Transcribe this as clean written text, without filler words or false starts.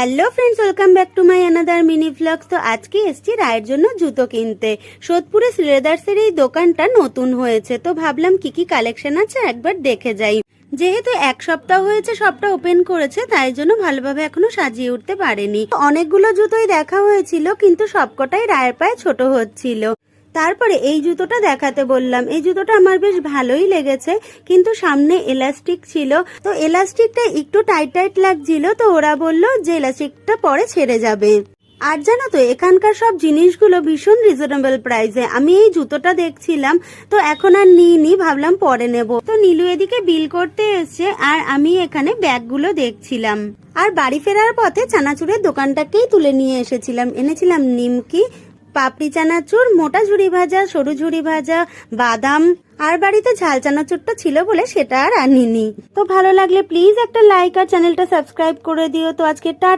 Hello friends, welcome back to my another mini vlogs. তো আজকে এসেছি রায়ের জন্য জুতো কিনতে। সোদপুরে শ্রীলেদার্সের এই দোকানটা নতুন হয়েছে, তো ভাবলাম কি কি কালেকশন আছে একবার দেখে যাই। যেহেতু এক সপ্তাহ হয়েছে সবটা ওপেন করেছে, তাই জন্য ভালোভাবে এখনো সাজিয়ে উঠতে পারেনি। অনেকগুলো জুতোই দেখা হয়েছিল, কিন্তু সবকটাই রায়ের পায়ে ছোট হচ্ছিল। তারপরে এই জুতোটা দেখাতে বললাম। এই জুতোটা আমার বেশ ভালোই লেগেছে, কিন্তু সামনে এলাস্টিক ছিল, তো এলাস্টিকটা একটু টাইট টাইট লাগছিল। তো ওরা বলল যে এলাস্টিকটা পরে ছেড়ে যাবে। আর জানো তো, এখানকার সব জিনিসগুলো ভীষণ রিজনেবল প্রাইসে। আমি এই জুতোটা দেখছিলাম, তো এখন আর নিইনি, ভাবলাম পরে নেব। তো নীলু এদিকে বিল করতে এসছে, আর আমি এখানে ব্যাগগুলো দেখছিলাম। আর বাড়ি ফেরার পথে চানাচুরের দোকানটাকেই তুলে নিয়ে এসেছিলাম। এনেছিলাম নিমকি, পাপড়ি চানাচুর, মোটা ঝুড়ি ভাজা, সরু ঝুড়ি ভাজা, বাদাম। আর বাড়িতে ঝাল চানাচুরটা ছিল বলে সেটা আর আনিনি। তো ভালো লাগলে প্লিজ একটা লাইক আর চ্যানেলটা সাবস্ক্রাইব করে দিও। তো আজকে